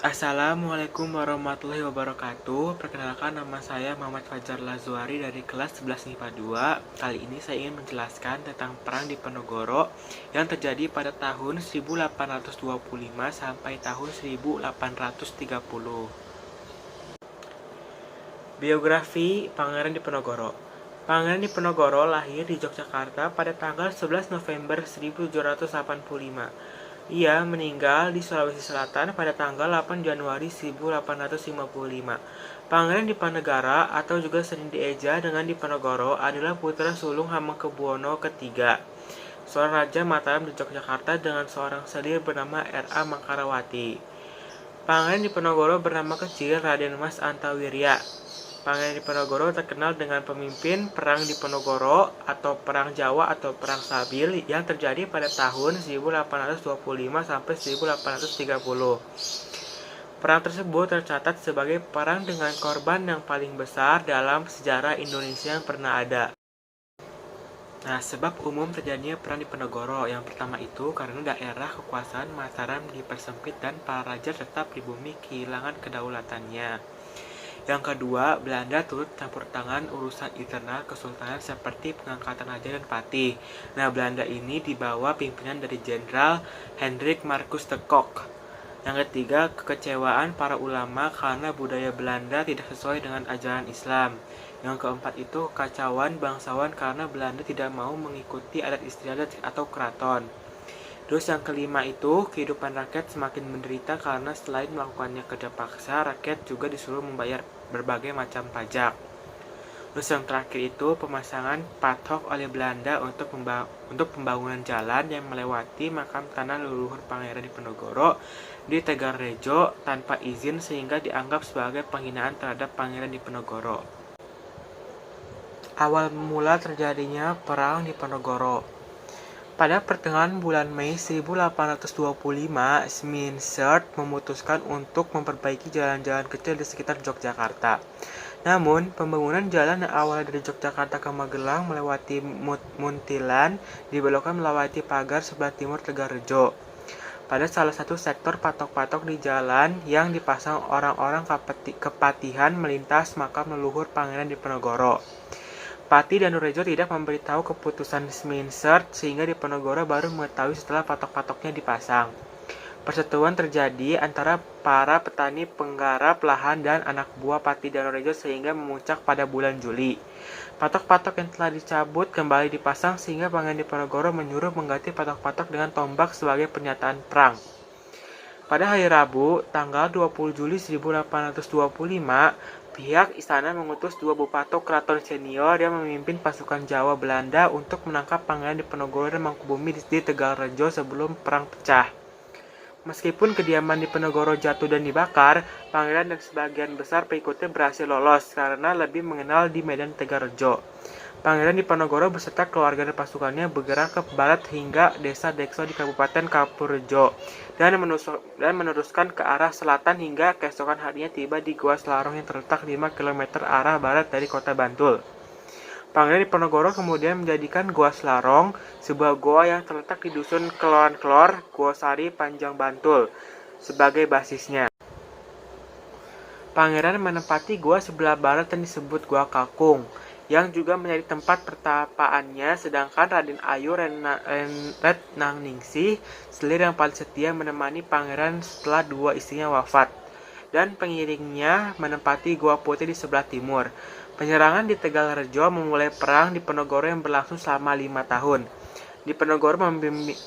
Assalamualaikum warahmatullahi wabarakatuh. Perkenalkan, nama saya Muhammad Fajar Lazuari dari kelas 11 MIPA 2. Kali ini saya ingin menjelaskan tentang Perang Diponegoro yang terjadi pada tahun 1825 sampai tahun 1830. Biografi Pangeran Diponegoro. Pangeran Diponegoro lahir di Yogyakarta pada tanggal 11 November 1785. Ia meninggal di Sulawesi Selatan pada tanggal 8 Januari 1855. Pangeran Diponegoro atau juga sering dieja dengan Diponegoro adalah putra sulung Hamengkubuwono III, seorang raja Mataram di Yogyakarta dengan seorang selir bernama R.A. Mangkarawati. Pangeran Diponegoro bernama kecil Raden Mas Antawirya. Pangeran Diponegoro terkenal dengan pemimpin Perang Diponegoro atau Perang Jawa atau Perang Sabil yang terjadi pada tahun 1825 sampai 1830. Perang tersebut tercatat sebagai perang dengan korban yang paling besar dalam sejarah Indonesia yang pernah ada. Nah, sebab umum terjadinya Perang Diponegoro yang pertama itu karena daerah kekuasaan Mataram dipersempit dan para raja tetap di bumi kehilangan kedaulatannya. Yang kedua, Belanda turut campur tangan urusan internal kesultanan seperti pengangkatan raja dan patih. Nah, Belanda ini dibawa pimpinan dari Jenderal Hendrik Marcus de Kock. Yang ketiga, kekecewaan para ulama karena budaya Belanda tidak sesuai dengan ajaran Islam. Yang keempat itu kekacauan bangsawan karena Belanda tidak mau mengikuti adat istiadat atau keraton. Terus yang kelima itu, kehidupan rakyat semakin menderita karena selain melakukannya kerja paksa, rakyat juga disuruh membayar berbagai macam pajak. Terus yang terakhir itu, pemasangan patok oleh Belanda untuk pembangunan jalan yang melewati makam tanah leluhur Pangeran Diponegoro di Tegalrejo tanpa izin sehingga dianggap sebagai penghinaan terhadap Pangeran Diponegoro. Awal mula terjadinya Perang Diponegoro. Pada pertengahan bulan Mei 1825, Smithsonian memutuskan untuk memperbaiki jalan-jalan kecil di sekitar Yogyakarta. Namun, pembangunan jalan yang awalnya dari Yogyakarta ke Magelang melewati Muntilan dibelokkan melewati pagar sebelah timur Tegalrejo. Pada salah satu sektor patok-patok di jalan yang dipasang orang-orang kepatihan melintas makam leluhur Pangeran Diponegoro. Pati dan Nurejo tidak memberitahu keputusan Smithsonian sehingga Diponegoro baru mengetahui setelah patok-patoknya dipasang. Perseteruan terjadi antara para petani penggarap lahan dan anak buah Pati dan Nurejo sehingga memuncak pada bulan Juli. Patok-patok yang telah dicabut kembali dipasang sehingga Pangeran Diponegoro menyuruh mengganti patok-patok dengan tombak sebagai pernyataan perang. Pada hari Rabu, tanggal 20 Juli 1825, pihak istana mengutus dua bupatok keraton senior yang memimpin pasukan Jawa Belanda untuk menangkap Pangeran Diponegoro dan Mangkubumi di Tegalrejo sebelum perang pecah. Meskipun kediaman Diponegoro jatuh dan dibakar, Pangeran dan sebagian besar pengikutnya berhasil lolos karena lebih mengenal di medan Tegalrejo. Pangeran Diponegoro beserta keluarga dan pasukannya bergerak ke barat hingga desa Dekso di Kabupaten Kapurjo dan meneruskan ke arah selatan hingga keesokan harinya tiba di Gua Selarong yang terletak 5 km arah barat dari kota Bantul. Pangeran Diponegoro kemudian menjadikan Gua Selarong, sebuah gua yang terletak di dusun Keloran-Kelor, Gua Sari, Panjang Bantul, sebagai basisnya. Pangeran menempati gua sebelah barat yang disebut Gua Kakung, yang juga menjadi tempat pertapaannya, sedangkan Raden Ayu Retnangningsih, selir yang paling setia menemani pangeran setelah dua istrinya wafat, dan pengiringnya menempati Gua Putih di sebelah timur. Penyerangan di Tegalrejo memulai perang Diponegoro yang berlangsung selama 5 tahun. Diponegoro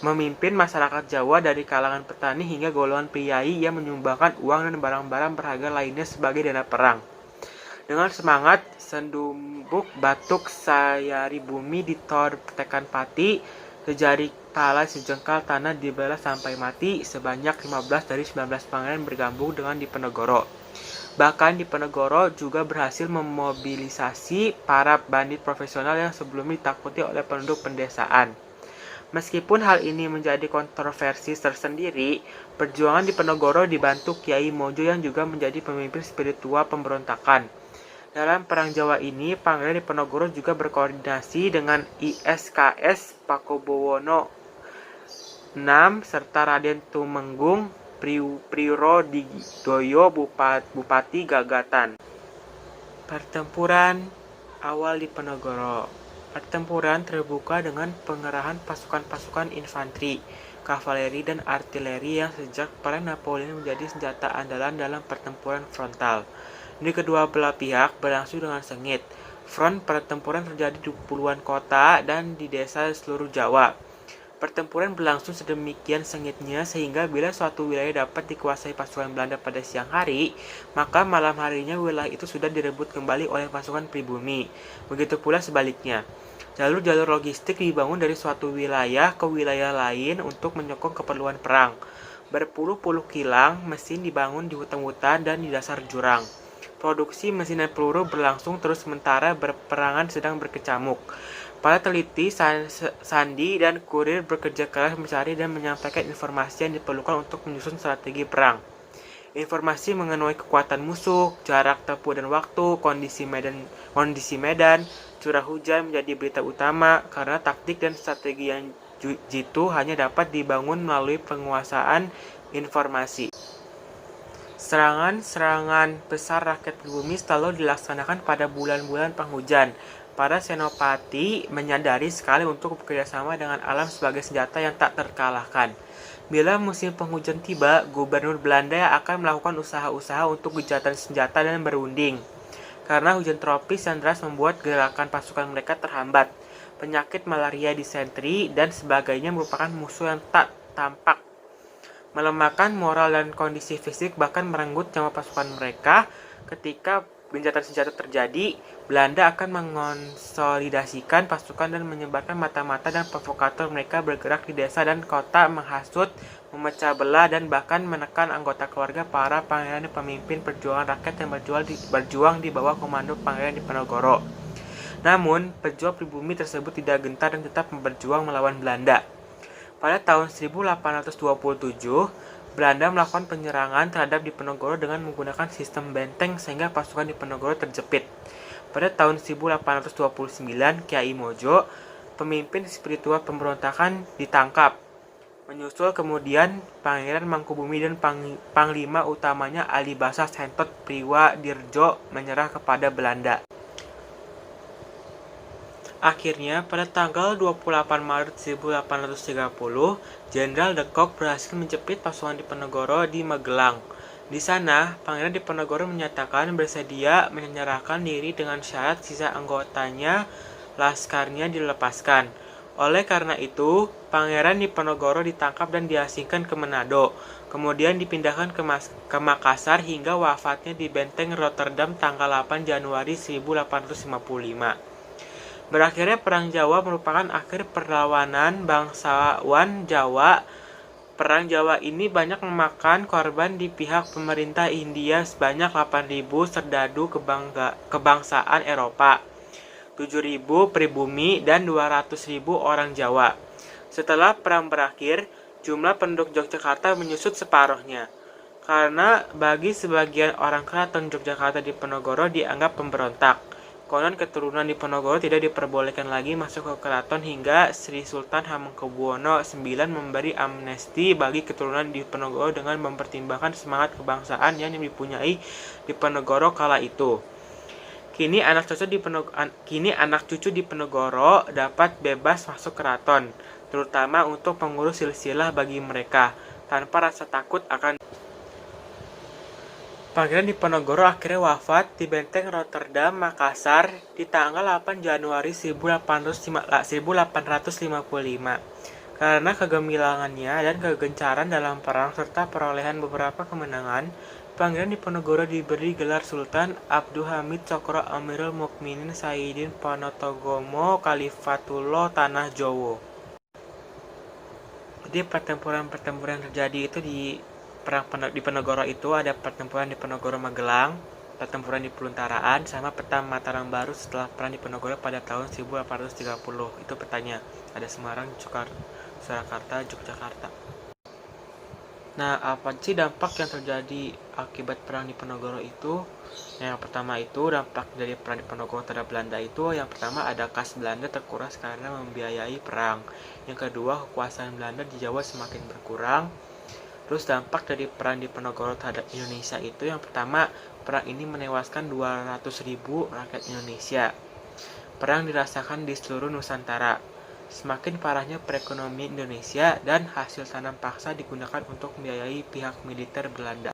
memimpin masyarakat Jawa dari kalangan petani hingga golongan priai yang menyumbangkan uang dan barang-barang berharga lainnya sebagai dana perang. Dengan semangat, sendumbuk batuk sayari bumi ditor tekan pati, sejari pala sejengkal tanah dibelah sampai mati, sebanyak 15 dari 19 pangeran bergabung dengan Diponegoro. Bahkan Diponegoro juga berhasil memobilisasi para bandit profesional yang sebelumnya ditakuti oleh penduduk pendesaan. Meskipun hal ini menjadi kontroversi tersendiri, perjuangan Diponegoro dibantu Kiai Mojo yang juga menjadi pemimpin spiritual pemberontakan. Dalam Perang Jawa ini, Pangeran Diponegoro juga berkoordinasi dengan ISKS Pakubuwono VI serta Raden Tumenggung Priurodidoyo Bupati Gagatan. Pertempuran awal di Penogoro. Pertempuran terbuka dengan pengerahan pasukan-pasukan infanteri, kavaleri, dan artileri yang sejak perang Napoleon menjadi senjata andalan dalam pertempuran frontal. Di kedua belah pihak berlangsung dengan sengit. Front pertempuran terjadi di puluhan kota dan di desa seluruh Jawa. Pertempuran berlangsung sedemikian sengitnya sehingga bila suatu wilayah dapat dikuasai pasukan Belanda pada siang hari, maka malam harinya wilayah itu sudah direbut kembali oleh pasukan pribumi. Begitu pula sebaliknya. Jalur-jalur logistik dibangun dari suatu wilayah ke wilayah lain untuk menyokong keperluan perang. Berpuluh-puluh kilang mesin dibangun di hutan-hutan dan di dasar jurang. Produksi mesin dan peluru berlangsung terus sementara peperangan sedang berkecamuk. Para teliti, sandi, dan kurir bekerja keras mencari dan menyampaikan informasi yang diperlukan untuk menyusun strategi perang. Informasi mengenai kekuatan musuh, jarak tempuh dan waktu, kondisi medan, curah hujan menjadi berita utama karena taktik dan strategi yang jitu hanya dapat dibangun melalui penguasaan informasi. Serangan-serangan besar rakyat pribumi selalu dilaksanakan pada bulan-bulan penghujan. Para senopati menyadari sekali untuk bekerjasama dengan alam sebagai senjata yang tak terkalahkan. Bila musim penghujan tiba, gubernur Belanda akan melakukan usaha-usaha untuk gencatan senjata dan berunding. Karena hujan tropis yang deras membuat gerakan pasukan mereka terhambat. Penyakit malaria, disentri, dan sebagainya merupakan musuh yang tak tampak. Melemahkan moral dan kondisi fisik bahkan merenggut nyawa pasukan mereka. Ketika gencatan senjata terjadi, Belanda akan mengonsolidasikan pasukan dan menyebarkan mata-mata dan provokator mereka bergerak di desa dan kota, menghasut, memecah belah, dan bahkan menekan anggota keluarga para pangeran dan pemimpin perjuangan rakyat yang berjuang di bawah komando Pangeran Diponegoro. Namun, pejuang pribumi tersebut tidak gentar dan tetap berjuang melawan Belanda. Pada tahun 1827, Belanda melakukan penyerangan terhadap Diponegoro dengan menggunakan sistem benteng sehingga pasukan Diponegoro terjepit. Pada tahun 1829, Kiai Mojo, pemimpin spiritual pemberontakan, ditangkap. Menyusul kemudian Pangeran Mangkubumi dan Panglima utamanya Ali Basa Sentot Priwa Dirjo menyerah kepada Belanda. Akhirnya, pada tanggal 28 Maret 1830, Jenderal de Kock berhasil menjepit pasukan Diponegoro di Magelang. Di sana, Pangeran Diponegoro menyatakan bersedia menyerahkan diri dengan syarat sisa anggotanya laskarnya dilepaskan. Oleh karena itu, Pangeran Diponegoro ditangkap dan diasingkan ke Manado, kemudian dipindahkan ke Makassar hingga wafatnya di Benteng Rotterdam tanggal 8 Januari 1855. Berakhirnya Perang Jawa merupakan akhir perlawanan bangsawan Jawa. Perang Jawa ini banyak memakan korban di pihak pemerintah India sebanyak 8.000 serdadu kebangsaan Eropa, 7.000 pribumi, dan 200.000 orang Jawa. Setelah perang berakhir, jumlah penduduk Yogyakarta menyusut separuhnya. Karena bagi sebagian orang keraton Yogyakarta Diponegoro dianggap pemberontak. Konon keturunan Diponegoro tidak diperbolehkan lagi masuk ke keraton hingga Sri Sultan Hamengkubuwono IX memberi amnesti bagi keturunan Diponegoro dengan mempertimbangkan semangat kebangsaan yang dipunyai Diponegoro kala itu. Kini anak cucu Diponegoro dapat bebas masuk keraton, terutama untuk pengurus silsilah bagi mereka, tanpa rasa takut akan Pangeran Diponegoro akhirnya wafat di Benteng Rotterdam, Makassar di tanggal 8 Januari 1855. Karena kegemilangannya dan kegencaran dalam perang serta perolehan beberapa kemenangan, Pangeran Diponegoro diberi gelar Sultan Abdul Hamid Cokro Amirul Mukminin Sayyidin Panotogomo Khalifatullah Tanah Jowo. Jadi pertempuran terjadi itu di Perang Diponegoro itu ada pertempuran Diponegoro Magelang, pertempuran di Peluntaraan, sama Perang Mataram Baru setelah Perang Diponegoro pada tahun 1830. Itu petanya. Ada Semarang, Surakarta, Yogyakarta. Nah, apa sih dampak yang terjadi akibat Perang Diponegoro itu? Yang pertama itu dampak dari Perang Diponegoro terhadap Belanda itu, yang pertama ada kas Belanda terkuras karena membiayai perang. Yang kedua, kekuasaan Belanda di Jawa semakin berkurang. Terus dampak dari perang Diponegoro terhadap Indonesia itu yang pertama, perang ini menewaskan 200.000 rakyat Indonesia. Perang dirasakan di seluruh Nusantara. Semakin parahnya perekonomian Indonesia dan hasil tanam paksa digunakan untuk membiayai pihak militer Belanda.